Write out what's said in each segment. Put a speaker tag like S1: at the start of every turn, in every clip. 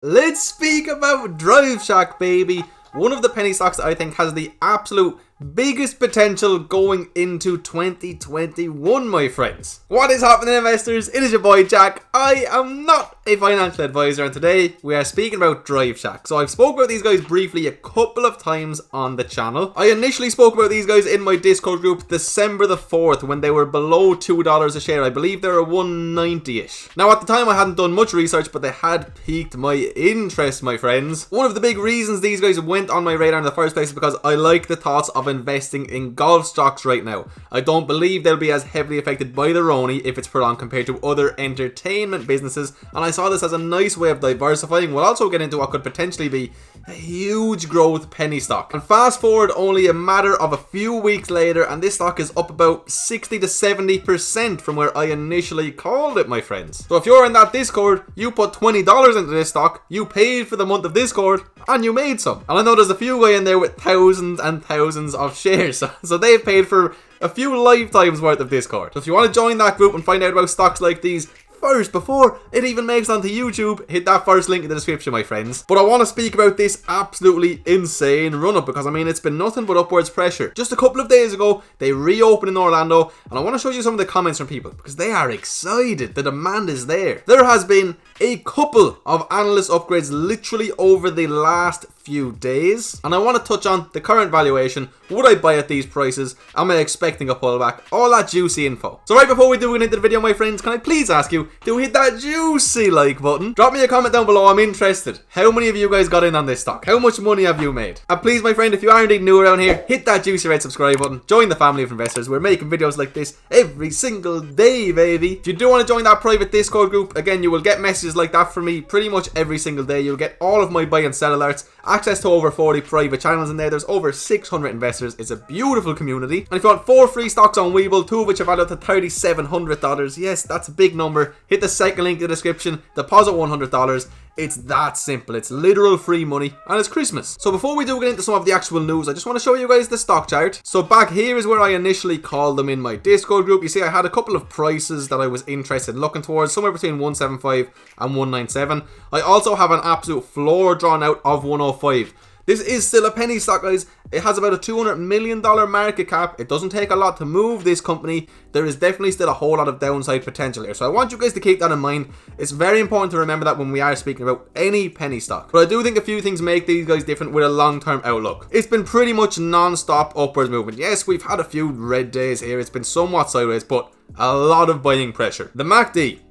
S1: Let's speak about Drive Shack, baby. One of the penny stocks that I think has the absolute biggest potential going into 2021, my friends. What is happening, investors? It is your boy Jack. I am not a financial advisor, and today we are speaking about Drive Shack. So I've spoke about these guys briefly a couple of times on the channel. I initially spoke about these guys in my Discord group December the 4th when they were below $2 a share. I believe they were 190-ish. Now at the time I hadn't done much research, but they had piqued my interest, my friends. One of the big reasons these guys went on my radar in the first place is because I like the thoughts of investing in golf stocks right now. I don't believe they'll be as heavily affected by the Roni if it's prolonged compared to other entertainment businesses, and I saw this as a nice way of diversifying while also getting into what could potentially be a huge growth penny stock. And fast forward only a matter of a few weeks later, and this stock is up about 60 to 70% from where I initially called it, my friends. So if you're in that Discord, you put $20 into this stock, you paid for the month of Discord, and you made some. And I know there's a few guys in there with thousands and thousands of shares, so they've paid for a few lifetimes worth of Discord. So if you want to join that group and find out about stocks like these first before it even makes onto YouTube, hit that first link in the description, my friends. But I want to speak about this absolutely insane run up because I mean it's been nothing but upwards pressure. Just a couple of days ago they reopened in Orlando, and I want to show you some of the comments from people because they are excited. The demand is there. There has been a couple of analyst upgrades literally over the last few days, and I want to touch on the current valuation. Would I buy at these prices? Am I expecting a pullback? All that juicy info. So right before we do get into the video, my friends, can I please ask you to hit that juicy like button? Drop me a comment down below. I'm interested. How many of you guys got in on this stock? How much money have you made? And please, my friend, if you are indeed new around here, hit that juicy red subscribe button. Join the family of investors. We're making videos like this every single day, baby. If you do want to join that private Discord group, again, you will get messages like that from me pretty much every single day. You'll get all of my buy and sell alerts, access to over 40 private channels in there. There's over 600 investors. It's a beautiful community. And if you want 4 free stocks on Webull, 2 of which are valued at $3,700, yes, that's a big number. Hit the second link in the description. Deposit $100. It's that simple. It's literal free money, and it's Christmas. So before we do get into some of the actual news, I just want to show you guys the stock chart. So back here is where I initially called them in my Discord group. You see, I had a couple of prices that I was interested in looking towards, somewhere between 175 and 197. I also have an absolute floor drawn out of 105. This is still a penny stock, guys. It has about a $200 million market cap. It doesn't take a lot to move this company. There is definitely still a whole lot of downside potential here. So I want you guys to keep that in mind. It's very important to remember that when we are speaking about any penny stock. But I do think a few things make these guys different with a long-term outlook. It's been pretty much non-stop upwards movement. Yes, we've had a few red days here. It's been somewhat sideways, but a lot of buying pressure. The MACD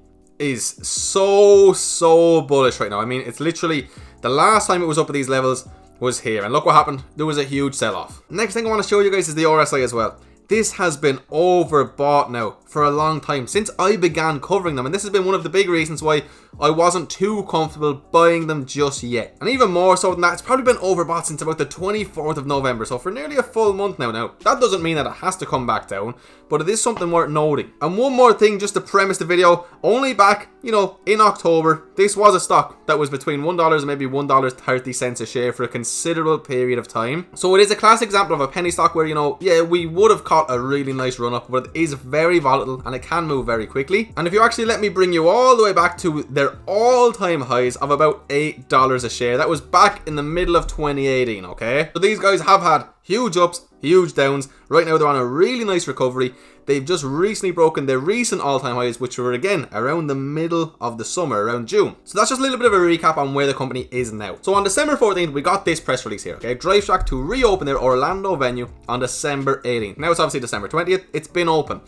S1: is so bullish right now. I mean, it's literally the last time it was up at these levels was here, and look what happened. There was a huge sell-off. Next thing I want to show you guys is the RSI as well. This has been overbought now for a long time, since I began covering them, and this has been one of the big reasons why I wasn't too comfortable buying them just yet. And even more so than that, it's probably been overbought since about the 24th of November, so for nearly a full month now. Now, that doesn't mean that it has to come back down, but it is something worth noting. And one more thing, just to premise the video, only back, you know, in October, this was a stock that was between $1 and maybe $1.30 a share for a considerable period of time. So it is a classic example of a penny stock where, you know, yeah, we would have caught a really nice run up, but it is very volatile and it can move very quickly. And if you actually let me bring you all the way back to their all-time highs of about $8 a share, that was back in the middle of 2018, okay? So these guys have had huge ups, huge downs. Right now they're on a really nice recovery. They've just recently broken their recent all-time highs, which were again around the middle of the summer, around June. So that's just a little bit of a recap on where the company is now. So on December 14th, we got this press release here, okay? Drive Shack to reopen their Orlando venue on December 18th. Now it's obviously December 20th. It's been open.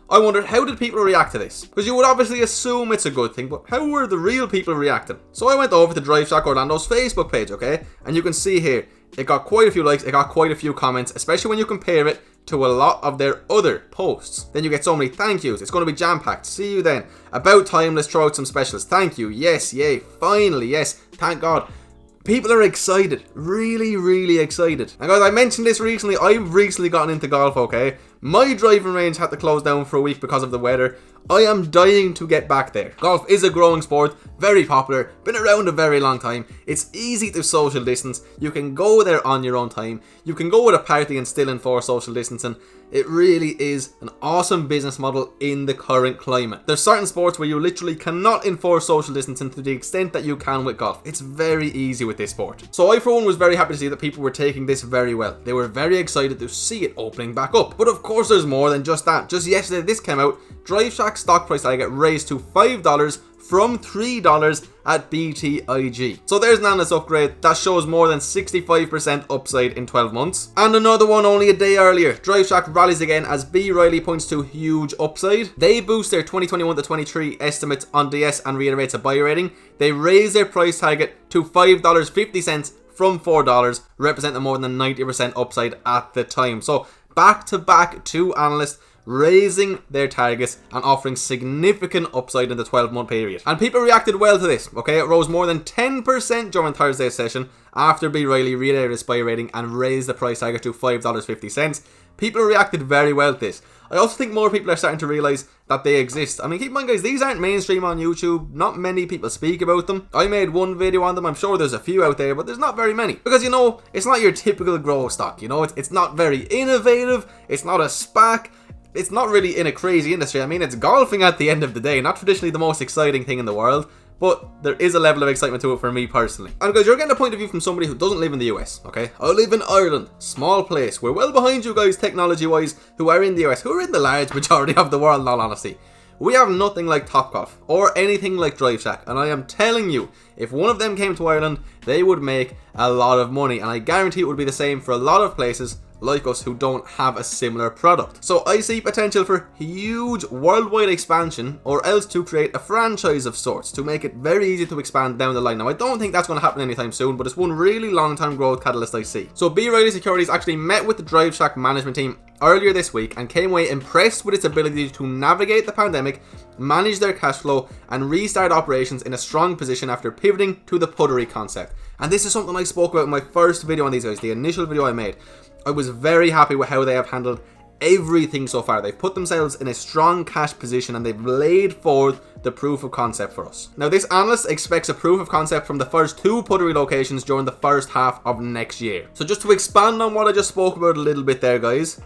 S1: I wondered, how did people react to this? Because you would obviously assume it's a good thing, but how were the real people reacting? So I went over to Drive Shack Orlando's Facebook page, okay? And you can see here, it got quite a few likes, it got quite a few comments, especially when you compare it to a lot of their other posts. Then you get so many thank yous. It's going to be jam-packed. See you then. About time, let's throw out some specials. Thank you. Yes, yay. Finally, yes. Thank God. People are excited, really excited. And guys, I mentioned this recently. I've recently gotten into golf, okay? My driving range had to close down for a week because of the weather. I am dying to get back there. Golf is a growing sport, very popular, been around a very long time. It's easy to social distance. You can go there on your own time. You can go with a party and still enforce social distancing. It really is an awesome business model in the current climate. There's certain sports where you literally cannot enforce social distancing to the extent that you can with golf. It's very easy with this sport. So I for one was very happy to see that people were taking this very well. They were very excited to see it opening back up. But of course there's more than just that. Just yesterday this came out, Drive Shack's stock price target raised to $5 from $3 at BTIG. So there's an analyst upgrade that shows more than 65% upside in 12 months. And another one only a day earlier. Drive Shack rallies again as B. Riley points to huge upside. They boost their 2021 to 23 estimates on DS and reiterates a buy rating. They raise their price target to $5.50 from $4, representing more than 90% upside at the time. So back to back, two analysts raising their targets and offering significant upside in the 12-month period. And people reacted well to this, okay? It rose more than 10% during Thursday's session after B. Riley reiterated his buy rating and raised the price target to $5.50. People reacted very well to this. I also think more people are starting to realise that they exist. I mean, keep in mind guys, these aren't mainstream on YouTube. Not many people speak about them. I made one video on them. I'm sure there's a few out there, but there's not very many. Because, you know, it's not your typical growth stock. You know, it's not very innovative. It's not a SPAC. It's not really in a crazy industry. I mean, it's golfing at the end of the day. Not traditionally the most exciting thing in the world, but there is a level of excitement to it for me personally. And guys, you're getting a point of view from somebody who doesn't live in the US, okay? I live in Ireland, small place. We're well behind you guys technology-wise who are in the US, who are in the large majority of the world in all honesty. We have nothing like Topgolf or anything like Drive Shack, and I am telling you, if one of them came to Ireland, they would make a lot of money, and I guarantee it would be the same for a lot of places like us who don't have a similar product. So I see potential for huge worldwide expansion, or else to create a franchise of sorts to make it very easy to expand down the line. Now I don't think that's going to happen anytime soon, but it's one really long-term growth catalyst I see. So B. Riley Securities actually met with the Drive Shack management team earlier this week and came away impressed with its ability to navigate the pandemic, manage their cash flow, and restart operations in a strong position after pivoting to the puttery concept. And this is something I spoke about in my first video on these guys, the initial video I made. I was very happy with how they have handled everything so far. They've put themselves in a strong cash position and they've laid forward the proof of concept for us. Now this analyst expects a proof of concept from the first 2 puttery locations during the first half of next year. So just to expand on what I just spoke about a little bit there guys,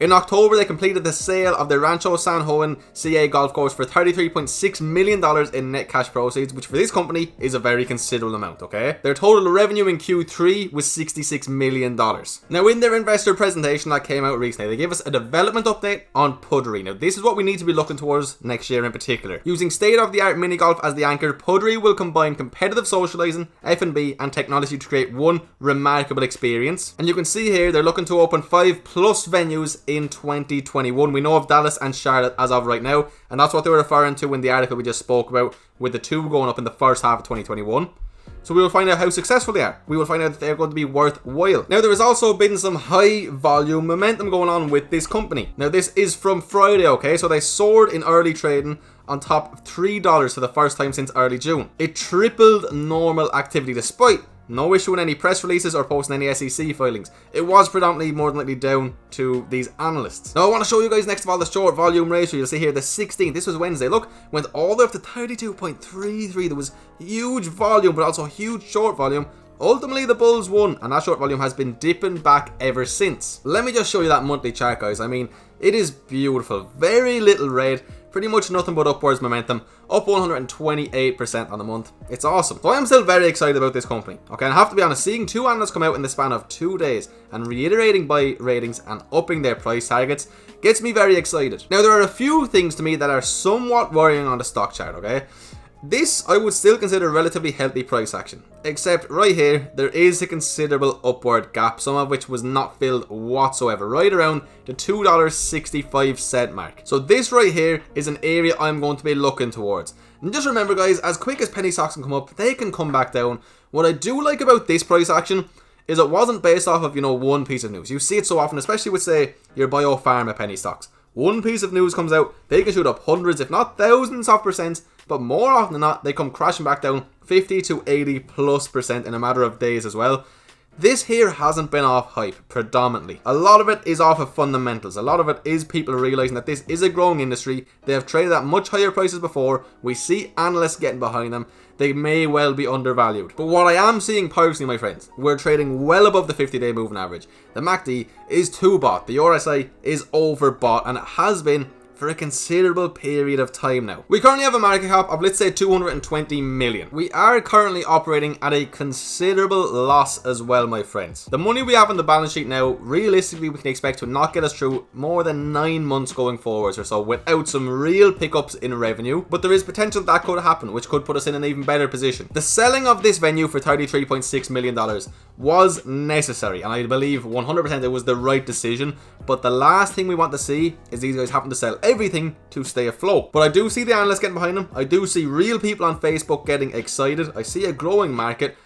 S1: in October, they completed the sale of the Rancho San Juan CA golf course for $33.6 million in net cash proceeds, which for this company is a very considerable amount, okay? Their total revenue in Q3 was $66 million. Now, in their investor presentation that came out recently, they gave us a development update on puttery. Now, this is what we need to be looking towards next year in particular. Using state-of-the-art mini golf as the anchor, puttery will combine competitive socializing, F&B, and technology to create one remarkable experience. And you can see here, they're looking to open 5+ venues in 2021. We know of Dallas and Charlotte as of right now, and that's what they were referring to in the article we just spoke about, with the 2 going up in the first half of 2021. So we will find out how successful they are. We will find out if they're going to be worthwhile. Now there has also been some high volume momentum going on with this company. Now this is from Friday, okay? So they soared in early trading on top of $3 for the first time since early June. It tripled normal activity despite no issuing any press releases or posting any SEC filings. It was predominantly more than likely down to these analysts. Now I want to show you guys next of all the short volume ratio. You'll see here the 16th, this was Wednesday, look, went all the way up to 32.33. There was huge volume but also huge short volume. Ultimately the bulls won, and that short volume has been dipping back ever since. Let me just show you that monthly chart guys. I mean, it is beautiful, very little red, pretty much nothing but upwards momentum, up 128% on the month. It's awesome. So I am still very excited about this company. Okay, and I have to be honest, seeing 2 analysts come out in the span of 2 days and reiterating buy ratings and upping their price targets gets me very excited. Now there are a few things to me that are somewhat worrying on the stock chart, okay? This I would still consider relatively healthy price action, except right here there is a considerable upward gap, some of which was not filled whatsoever, right around the $2.65 mark. So this right here is an area I'm going to be looking towards. And just remember guys, as quick as penny stocks can come up, they can come back down. What I do like about this price action is it wasn't based off of, you know, one piece of news. You see it so often, especially with say your biopharma penny stocks. One piece of news comes out, they can shoot up hundreds if not thousands of percent, but more often than not they come crashing back down 50 to 80+% in a matter of days as well. This here hasn't been off hype predominantly. A lot of it is off of fundamentals. A lot of it is people realizing that this is a growing industry. They have traded at much higher prices before. We see analysts getting behind them. They may well be undervalued. But what I am seeing personally, my friends, we're trading well above the 50-day moving average. The MACD is too bought. The RSI is overbought, and it has been for a considerable period of time now. We currently have a market cap of, let's say, 220 million. We are currently operating at a considerable loss as well, my friends. The money we have on the balance sheet now, realistically, we can expect to not get us through more than 9 months going forwards or so without some real pickups in revenue. But there is potential that could happen, which could put us in an even better position. The selling of this venue for $33.6 million was necessary, and I believe 100% it was the right decision. But the last thing we want to see is these guys having to sell everything to stay afloat. But I do see the analysts getting behind them. I do see real people on Facebook getting excited. I see a growing market.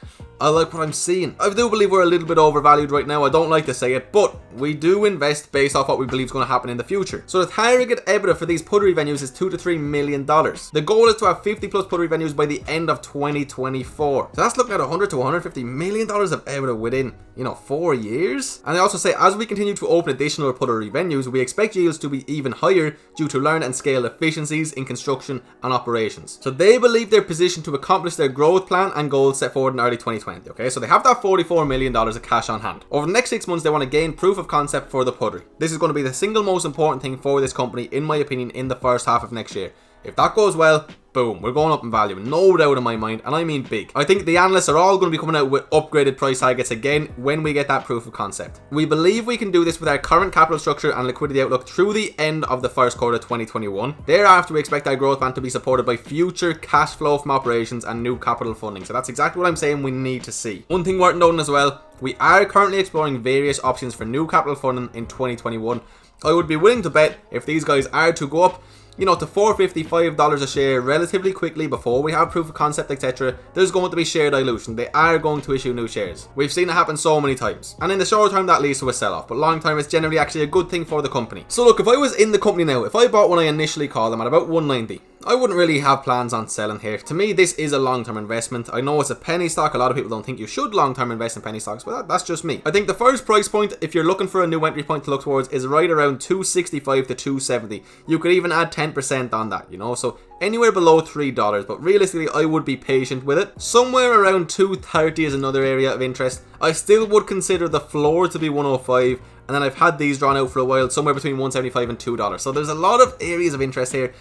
S1: I like what I'm seeing. I do believe we're a little bit overvalued right now. I don't like to say it, but we do invest based off what we believe is going to happen in the future. So the target EBITDA for these puttery venues is $2 to $3 million. The goal is to have 50 plus puttery venues by the end of 2024. So that's looking at $100 to $150 million of EBITDA within, 4 years. And they also say as we continue to open additional puttery venues, we expect yields to be even higher due to learn and scale efficiencies in construction and operations. So they believe they're positioned to accomplish their growth plan and goals set forward in early 2020. Okay, so they have that $44 million of cash on hand. Over the next 6 months, they want to gain proof of concept for the puttery. This is going to be the single most important thing for this company, in my opinion, in the first half of next year. If that goes well, boom, we're going up in value, no doubt in my mind, and I mean big. I think the analysts are all going to be coming out with upgraded price targets again when we get that proof of concept. We believe we can do this with our current capital structure and liquidity outlook through the end of the first quarter of 2021. Thereafter, we expect our growth plan to be supported by future cash flow from operations and new capital funding. So that's exactly what I'm saying we need to see. One thing worth noting as well, we are currently exploring various options for new capital funding in 2021. I would be willing to bet if these guys are to go up, to $4.55 a share relatively quickly before we have proof of concept, etc., there's going to be share dilution. They are going to issue new shares. We've seen it happen so many times. And in the short term, that leads to a sell-off. But long term, it's generally actually a good thing for the company. So look, if I was in the company now, if I bought when I initially called them at about 190, I wouldn't really have plans on selling here. To me, this is a long-term investment. I know it's a penny stock. A lot of people don't think you should long-term invest in penny stocks, but that's just me. I think the first price point, if you're looking for a new entry point to look towards, is right around 265 to 270. You could even add 10% on that, so anywhere below $3, but realistically, I would be patient with it. Somewhere around 230 is another area of interest. I still would consider the floor to be 105, and then I've had these drawn out for a while, somewhere between 175 and $2. So there's a lot of areas of interest here.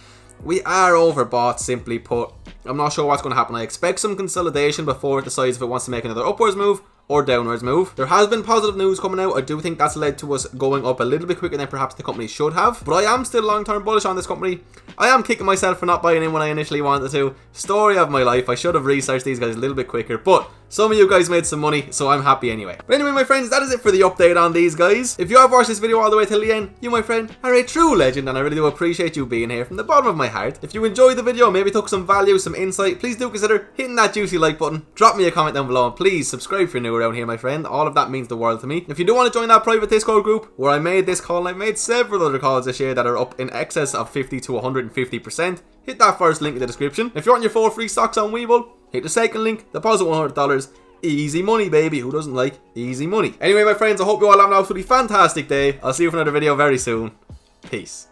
S1: We are overbought, simply put. I'm not sure what's going to happen. I expect some consolidation before it decides if it wants to make another upwards move or downwards move. There has been positive news coming out. I do think that's led to us going up a little bit quicker than perhaps the company should have. But I am still long-term bullish on this company. I am kicking myself for not buying in when I initially wanted to. Story of my life. I should have researched these guys a little bit quicker, but some of you guys made some money, so I'm happy anyway. But anyway, my friends, that is it for the update on these guys. If you have watched this video all the way till the end, you, my friend, are a true legend, and I really do appreciate you being here from the bottom of my heart. If you enjoyed the video, maybe took some value, some insight, please do consider hitting that juicy like button. Drop me a comment down below, and please subscribe if you're new around here, my friend. All of that means the world to me. If you do want to join that private Discord group, where I made this call and I've made several other calls this year that are up in excess of 50 to 150%, hit that first link in the description. If you want your 4 free stocks on Webull, hit the second link, deposit $100. Easy money, baby. Who doesn't like easy money? Anyway, my friends, I hope you all have an absolutely fantastic day. I'll see you for another video very soon. Peace.